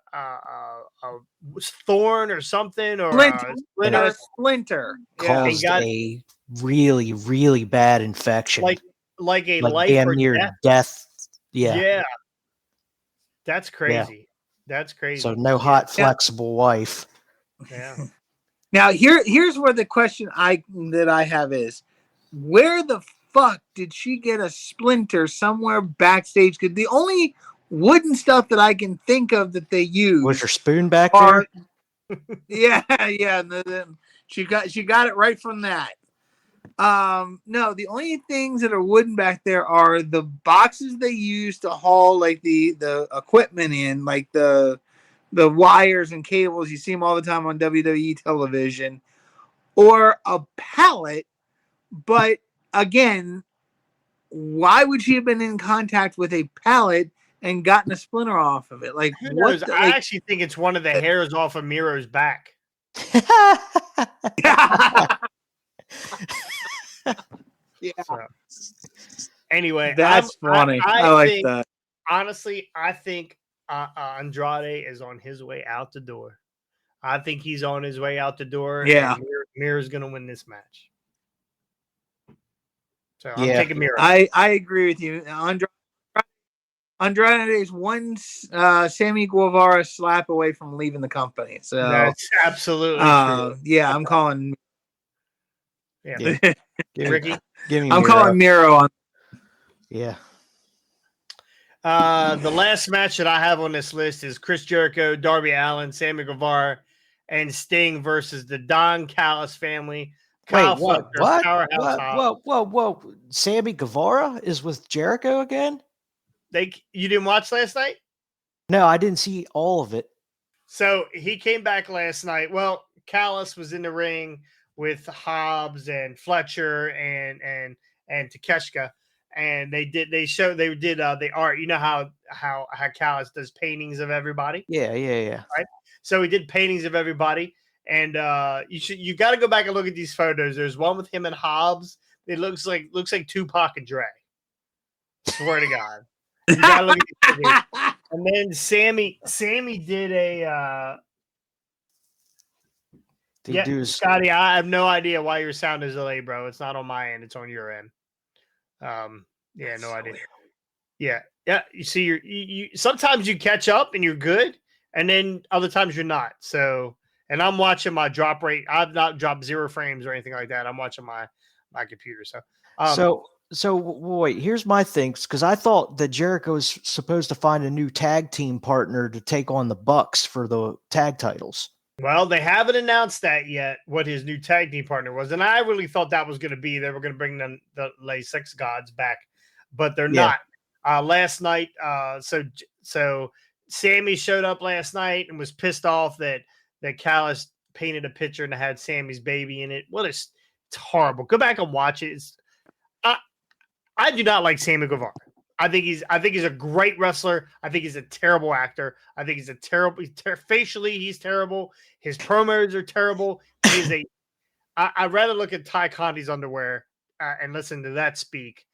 thorn or something, or a splinter. Caused a really, really bad infection, like life damn or near death. Yeah, that's crazy. Yeah. That's crazy. So no hot, flexible wife. Yeah. Now here's where the question I have is, where the fuck did she get a splinter somewhere backstage? Because the only wooden stuff that I can think of that they use was her spoon back there. Yeah. She got it right from that. No, the only things that are wooden back there are the boxes they use to haul like the equipment in, like the wires and cables. You see them all the time on WWE television, or a pallet. But again, why would she have been in contact with a pallet and gotten a splinter off of it? Like, what? I actually think it's one of the hairs off of Miro's back. Yeah. So, anyway, that's funny. I like that. Honestly, I think Andrade is on his way out the door. I think he's on his way out the door. Yeah. Miro's going to win this match. So I'm taking Miro. I agree with you. Andrade is one Sammy Guevara slap away from leaving the company. So that's absolutely true. Yeah, I'm calling. Yeah, Ricky, I'm calling Miro on. Yeah. The last match that I have on this list is Chris Jericho, Darby Allin, Sammy Guevara, and Sting versus the Don Callis family. Wait, what? Whoa! Sammy Guevara is with Jericho again? You didn't watch last night? No, I didn't see all of it. So he came back last night. Well, Callis was in the ring with Hobbs and Fletcher and Takeshita, and they did the art. You know how Callis does paintings of everybody? Yeah. Right. So he did paintings of everybody. And you got to go back and look at these photos. There's one with him and Hobbs. It looks like Tupac and Dre. Swear to God. You gotta look at these. And then Sammy did a Scotty, I have no idea why your sound is delayed, bro. It's not on my end, it's on your end. Yeah, no idea. Weird. Yeah. You see, you sometimes you catch up and you're good, and then other times you're not. So. And I'm watching my drop rate. I've not dropped 0 frames or anything like that. I'm watching my computer. So wait, here's my things, because I thought that Jericho was supposed to find a new tag team partner to take on the Bucks for the tag titles. Well, they haven't announced that yet, what his new tag team partner was. And I really thought that was going to be, they were going to bring the Lay Six Gods back, but they're not. Last night, so Sammy showed up last night and was pissed off that Callis painted a picture and it had Sammy's baby in it. It's horrible. Go back and watch it. I do not like Sammy Guevara. I think he's a great wrestler. I think he's a terrible actor. I think he's a terrible. Facially, he's terrible. His promos are terrible. I'd rather look at Ty Conti's underwear and listen to that speak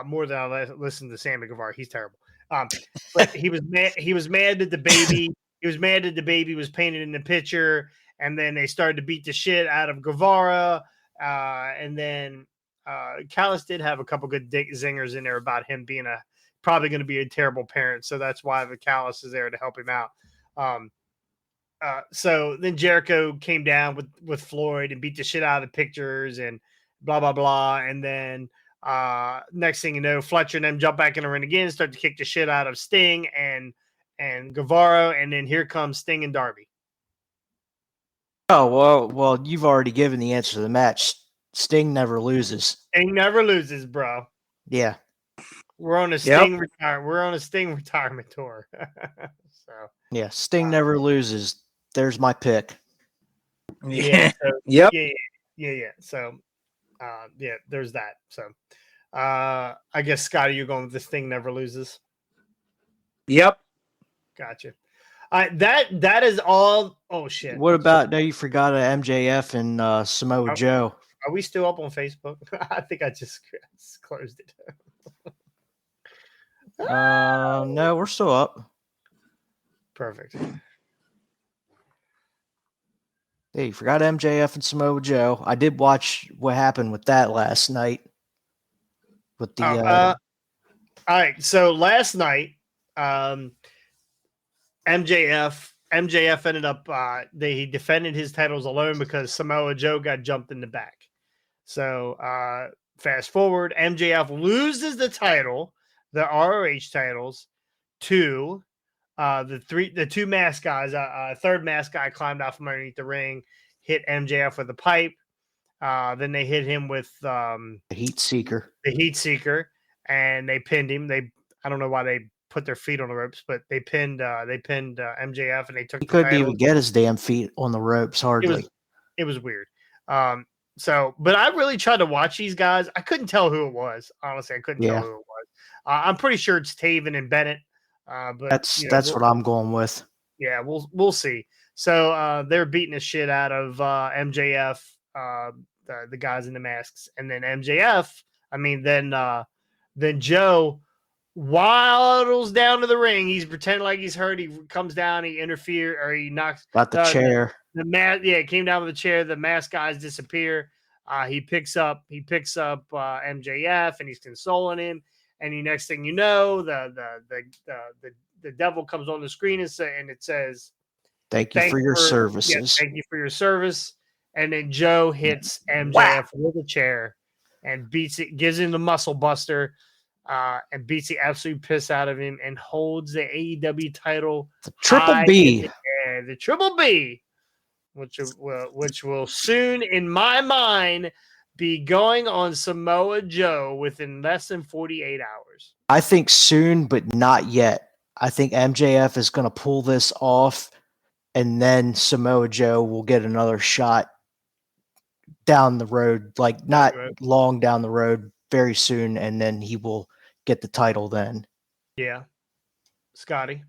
more than I listen to Sammy Guevara. He's terrible. But he was mad. He was mad that the baby. He was mad that the baby was painted in the picture, and then they started to beat the shit out of Guevara. And then Callis did have a couple good zingers in there about him being probably going to be a terrible parent. So that's why the Callis is there to help him out. So then Jericho came down with Floyd and beat the shit out of the pictures and blah, blah, blah. And then next thing you know, Fletcher and them jump back in the ring again, start to kick the shit out of Sting and Guevara. And then here comes Sting and Darby. Oh, well, you've already given the answer to the match. Sting never loses. Sting never loses, bro. Yeah. We're on a Sting retirement tour. So yeah, Sting never loses. There's my pick. Yeah. So, Yep. Yeah. So there's that. So I guess Scotty, you're going with the Sting never loses. Yep. Gotcha. That is all. Oh shit. What about? No, you forgot MJF and Samoa Joe. Are we still up on Facebook? I think I just closed it. No, we're still up. Perfect. Hey, you forgot MJF and Samoa Joe. I did watch what happened with that last night. With the all right. So last night, MJF ended up he defended his titles alone because Samoa Joe got jumped in the back. So fast forward, MJF loses the title, the ROH titles, to the two mask guys. Third mask guy climbed out from underneath the ring, hit MJF with a pipe. Then they hit him with the Heat Seeker. The Heat Seeker, and they pinned him. I don't know why they put their feet on the ropes, but they pinned MJF, and they took. He couldn't even get his damn feet on the ropes hardly. It was weird. But I really tried to watch these guys. I couldn't tell who it was. Honestly, I couldn't tell who it was. I'm pretty sure it's Taven and Bennett. But that's what I'm going with. Yeah, we'll see. So they're beating the shit out of MJF, the guys in the masks, and then MJF. Then Joe waddles down to the ring. He's pretending like he's hurt. He comes down. He interferes, or he knocks. Got the chair. It came down with the chair. The mask guys disappear. He picks up MJF, and he's consoling him. And the next thing you know, the devil comes on the screen and it says, "Thank you for your services." Yeah, thank you for your service. And then Joe hits MJF with a chair and beats it, gives him the muscle buster, and beats the absolute piss out of him, and holds the AEW title. The Triple B. The Triple B, which will soon, in my mind, be going on Samoa Joe within less than 48 hours. I think soon, but not yet. I think MJF is going to pull this off, and then Samoa Joe will get another shot down the road, like not long down the road, very soon, and then he will get the title then. Yeah. Scotty?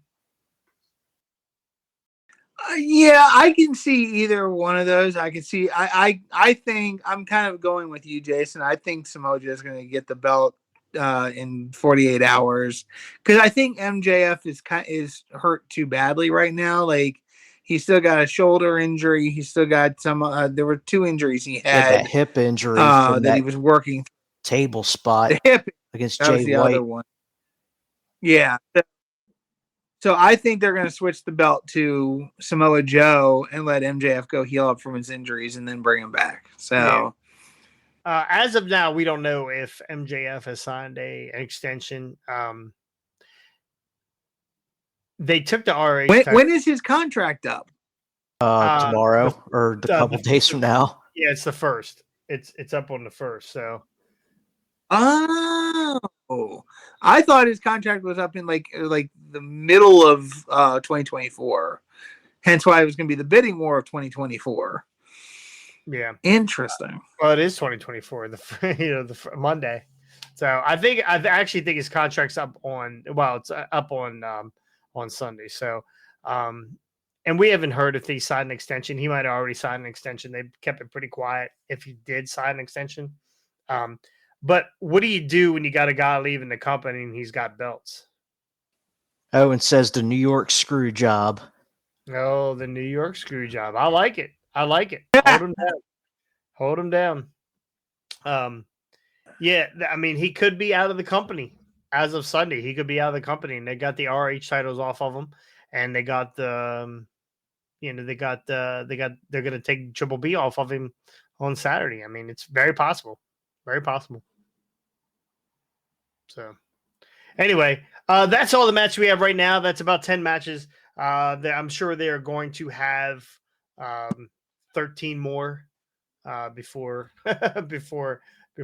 Yeah, I can see either one of those. I can see. I think I'm kind of going with you, Jason. I think Samoa Joe is going to get the belt in 48 hours because I think MJF is hurt too badly right now. Like he's still got a shoulder injury. He's still got some. There were two injuries he had. That hip injury that he was working table spot against that Jay was the White. other one. Yeah. So I think they're going to switch the belt to Samoa Joe and let MJF go heal up from his injuries and then bring him back. So as of now, we don't know if MJF has signed an extension. They took the RA. When is his contract up? Tomorrow or a couple days from now. Yeah, it's the 1st. It's up on the 1st. So. Oh, I thought his contract was up in like the middle of 2024. Hence why it was going to be the bidding war of 2024. Yeah, interesting. Well, it is 2024, the Monday. So I actually think his contract's up on. Well, it's up on Sunday. So, and we haven't heard if he signed an extension. He might have already signed an extension. They kept it pretty quiet if he did sign an extension. But what do you do when you got a guy leaving the company and he's got belts? Oh, and says the New York screw job. Oh, the New York screw job. I like it. Hold him down. Hold him down. Yeah, I mean, he could be out of the company as of Sunday. He could be out of the company, and they got the RH titles off of him, and they got the, they're going to take Triple B off of him on Saturday. I mean, it's very possible, very possible. So, anyway, that's all the matches we have right now. That's about 10 matches. I'm sure they are going to have 13 more before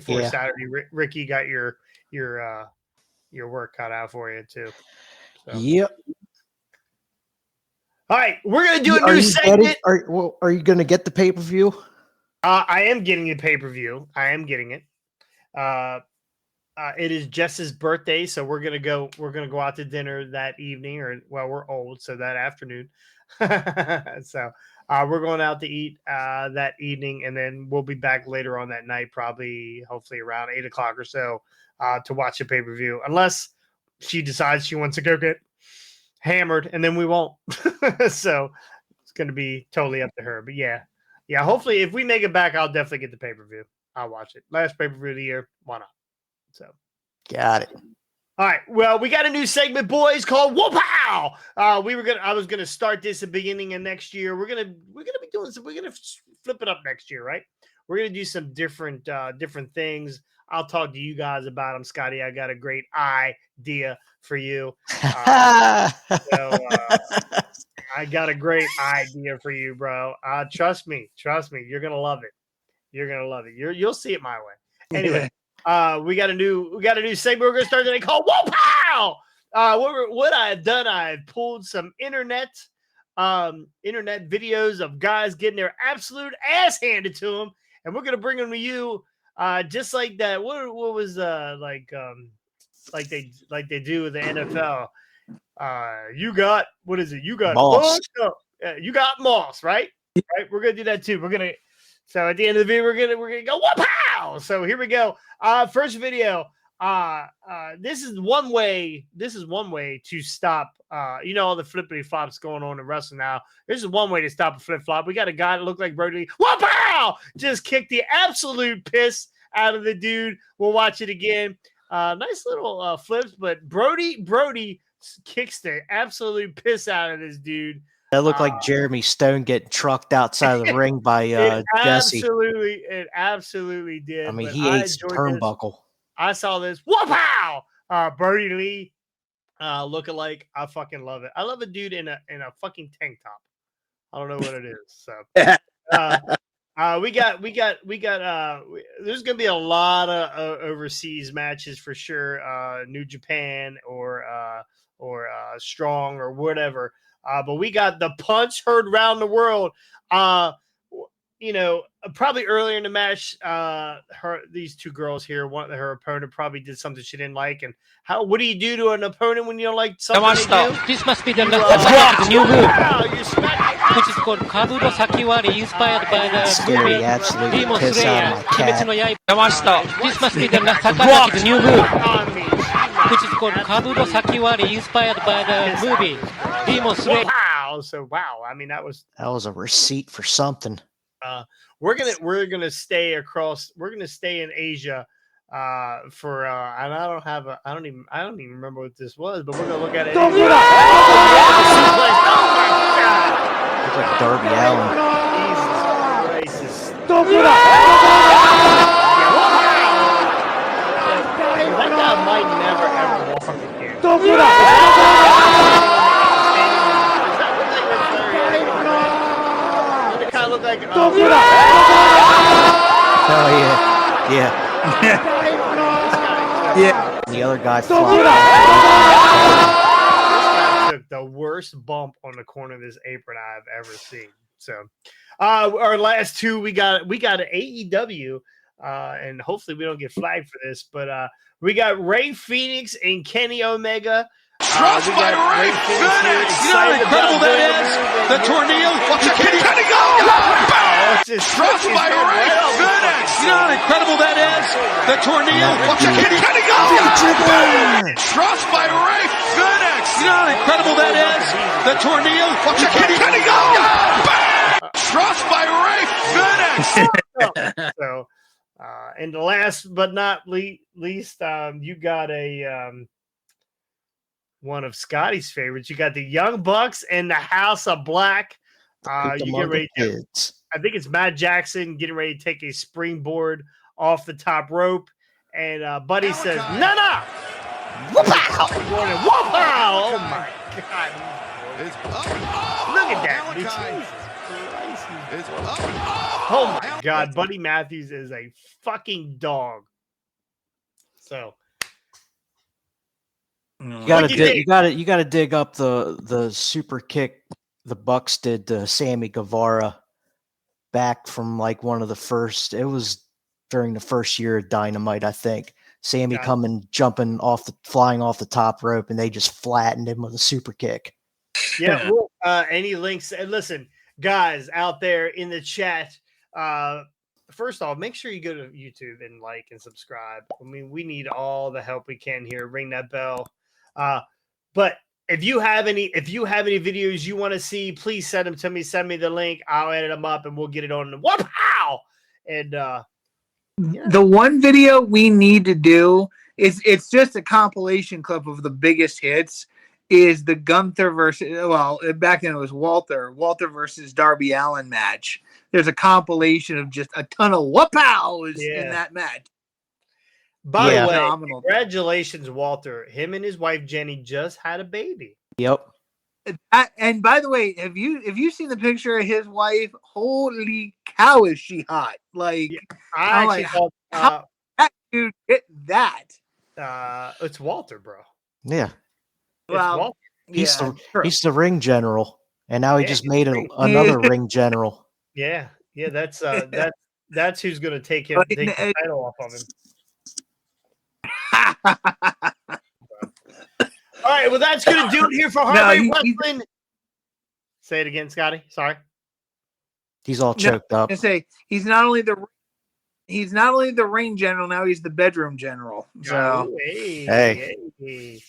Yeah. Saturday. Ricky got your work cut out for you too. So. Yep. All right, we're gonna do a new segment. Are you gonna get the pay-per-view? I am getting the pay-per-view. I am getting it. It is Jess's birthday, so we're gonna go out to dinner that evening, we're old, so that afternoon. So we're going out to eat that evening, and then we'll be back later on that night, hopefully around 8:00 or so, to watch the pay-per-view, unless she decides she wants to go get hammered, and then we won't. So it's going to be totally up to her. But yeah, hopefully if we make it back, I'll definitely get the pay-per-view. I'll watch it. Last pay-per-view of the year. Why not? So got it. All right. Well, we got a new segment, boys, called Whoooo POW. I was gonna start this at the beginning of next year. We're gonna be doing some. We're gonna flip it up next year, right? We're gonna do some different things. I'll talk to you guys about them, Scotty. I got a great idea for you. I got a great idea for you, bro. Trust me. You're gonna love it. You'll see it my way. Anyway. We got a new segment we're gonna start today called Whoooo POW. What I've done, I've pulled some internet videos of guys getting their absolute ass handed to them, and we're gonna bring them to you, just like that. What was like they do with the NFL? You got what is it? You got Moss. You got Moss, right? Right. We're gonna do that too. So at the end of the video, we're gonna go Whoooo POW. So here we go. First video. This is one way to stop. All the flippity flops going on in wrestling now. This is one way to stop a flip flop. We got a guy that looked like Brody Lee. Whoooo POW! Just kicked the absolute piss out of the dude. We'll watch it again. Nice little flips, but Brody kicks the absolute piss out of this dude. That looked like Jeremy Stone getting trucked outside of the ring by Jesse. It absolutely did. I mean, he ate some turnbuckle. I saw this. Whoooo POW! Brody Lee look-alike. I fucking love it. I love a dude in a fucking tank top. I don't know what it is. So we got there's gonna be a lot of overseas matches for sure. New Japan or Strong or whatever. But we got the punch heard around the world. Probably earlier in the match, these two girls here, her opponent probably did something she didn't like. And what do you do to an opponent when you don't like something they do? This must be the new move, You smack which is called Kaburo Sakiwari, inspired by the Scary, movie absolute Demon piss Slayer, out of my cat. Kimetsu no Yaiba. This must be the Sakazaki's new move, on me. which is called Kaburo Sakiwari, inspired by the movie Demon Slayer. Wow! So wow, I mean that was a receipt for something. we're gonna stay in Asia for and I don't even remember what this was, but we're gonna look at it. Oh my God! Looks like Darby Allin. Jesus Christ! That guy might never ever walk again. Is that what they were saying? Doesn't it kind of look like? Oh yeah. Yeah. The other guy flopped. This guy took the worst bump on the corner of this apron I've ever seen. So, our last two, we got an AEW, and hopefully we don't get flagged for this, but we got Ray Phoenix and Kenny Omega. We got Ray Phoenix here. You know how incredible that is? The tornado. Watch it, Kenny, gotta go! Trust by Ray Phoenix. You know how incredible that is? The tornado. Watch it, Kenny, gotta go! Trust by Ray Phoenix. You know how incredible that is? The tornado. Watch it, Kenny, gotta go! Trust by Ray Phoenix. So, And last but not least, you got a one of Scotty's favorites. You got the Young Bucks and the House of Black. You get ready. I think it's Matt Jackson getting ready to take a springboard off the top rope, and Buddy says, "No, whoop-pow! Whoop-pow! Oh my God! Look at that! Oh my God! Buddy Matthews is a fucking dog." So you gotta dig up the super kick the Bucks did to Sammy Guevara back from like one of the first. It was during the first year of Dynamite, I think. Sammy flying off the top rope, and they just flattened him with a super kick. Yeah. Well, any links? And listen, guys out there in the chat. First off, make sure you go to YouTube and like and subscribe. I mean, we need all the help we can here. Ring that bell. But if you have any videos you want to see, please send them to me. Send me the link. I'll edit them up, and we'll get it on the wow. And the one video we need to do is it's just a compilation clip of the biggest hits. Is the Gunther back then it was Walter versus Darby Allin match. There's a compilation of just a ton of whoop-pows in that match. By the way, congratulations, Walter. Him and his wife Jenny just had a baby. Yep. And by the way, have you seen the picture of his wife? Holy cow, is she hot! Like, I actually how that dude get that? It's Walter, bro. Yeah. Well, he's the ring general, and now he just made another ring general. Yeah, that's who's gonna take the title off of him. All right, well, that's going to do it here for Hardway Wrestling. Say it again, Scotty. Sorry. He's all choked up. I say he's not only the ring general, now he's the bedroom general. So hey.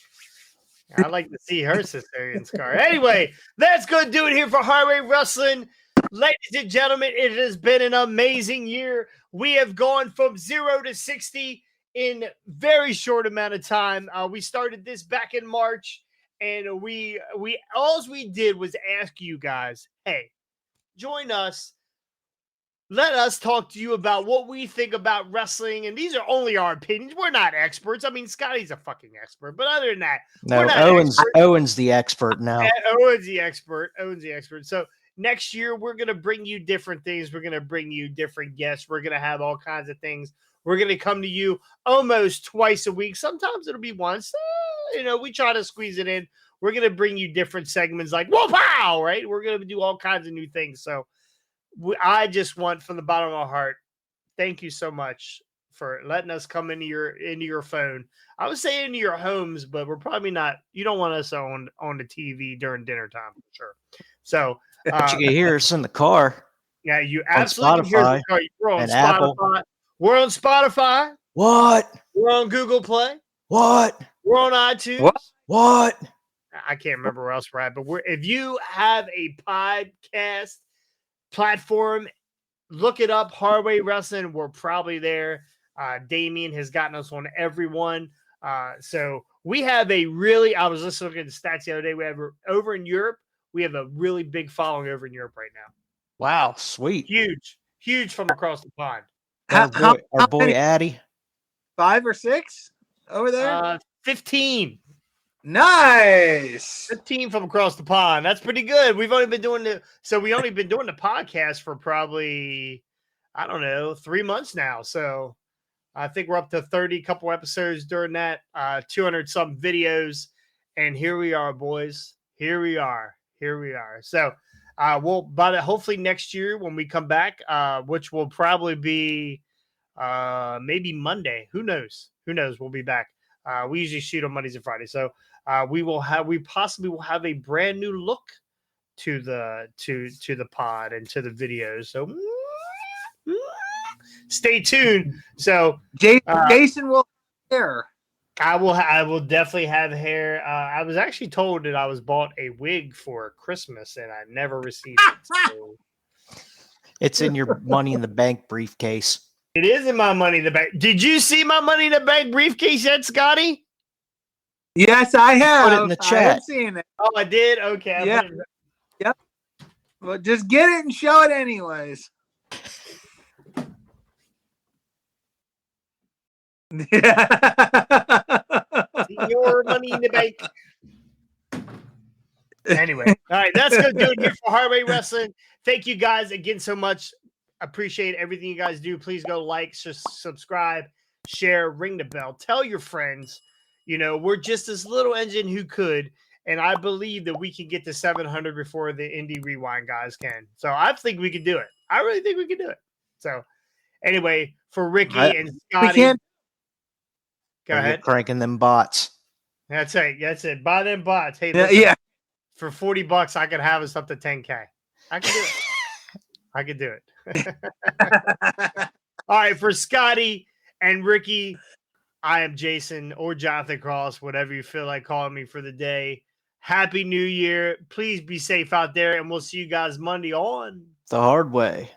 I like to see her cesarean scar. Anyway, that's going to do it here for Hardway Wrestling. Ladies and gentlemen, it has been an amazing year. We have gone from 0 to 60 in very short amount of time. We started this back in March, and we all we did was ask you guys, hey, join us. Let us talk to you about what we think about wrestling. And these are only our opinions. We're not experts. I mean, Scotty's a fucking expert, but other than that, no, Owen's the expert now. Owen's the expert. So next year, we're going to bring you different things. We're going to bring you different guests. We're going to have all kinds of things. We're going to come to you almost twice a week. Sometimes it'll be once. We try to squeeze it in. We're going to bring you different segments like Whoooo POW, right? We're going to do all kinds of new things. So I just want, from the bottom of my heart, thank you so much for letting us come into your phone. I would say into your homes, but we're probably not. You don't want us on the TV during dinner time, for sure. So but you can hear us in the car. Yeah, you absolutely can hear us in the car. We're on Spotify. Apple. We're on Spotify. What? We're on Google Play. What? We're on iTunes. What? I can't remember where else we're at, but if you have a podcast platform, look it up. Hardway Wrestling. We're probably there. Damien has gotten us on everyone. So we have I was listening to the stats the other day. We have over in Europe. We have a really big following over in Europe right now. Wow, sweet. Huge from across the pond. Our boy Addy. 5 or 6 over there? 15. Nice. 15 from across the pond. That's pretty good. We've only been doing the podcast for probably, I don't know, 3 months now. So I think we're up to 30 couple episodes during that, 200 some videos. And here we are, boys. Here we are. So hopefully next year when we come back, which will probably be maybe Monday. Who knows? We'll be back. We usually shoot on Mondays and Fridays. So we possibly will have a brand new look to the pod and to the videos. So stay tuned. So Jason will hair. I will definitely have hair. I was actually told that I was bought a wig for Christmas and I never received it. So. It's in your Money in the Bank briefcase. It is in my Money in the Bank. Did you see my Money in the Bank briefcase yet, Scotty? Yes, I have. Put it in the I chat. have seen it. Oh, I did? Okay. Yeah. Yep. Well, just get it and show it anyways. Your Money in the Bank. Anyway, all right, that's going to do it here for Hardway Wrestling. Thank you guys again so much. Appreciate everything you guys do. Please go like, subscribe, share, ring the bell. Tell your friends. You know, we're just this little engine who could, and I believe that we can get to 700 before the Indie Rewind guys can. So I think we can do it. I really think we can do it. So anyway, for Ricky and Scotty, go ahead. Cranking them bots. That's right. That's it. Buy them bots. Hey, Yeah. For $40, I could have us up to 10K. I can do it. I could do it. All right, for Scotty and Ricky, I am Jason or Jonathan Cross, whatever you feel like calling me for the day. Happy New Year. Please be safe out there, and we'll see you guys Monday on The Hard Way.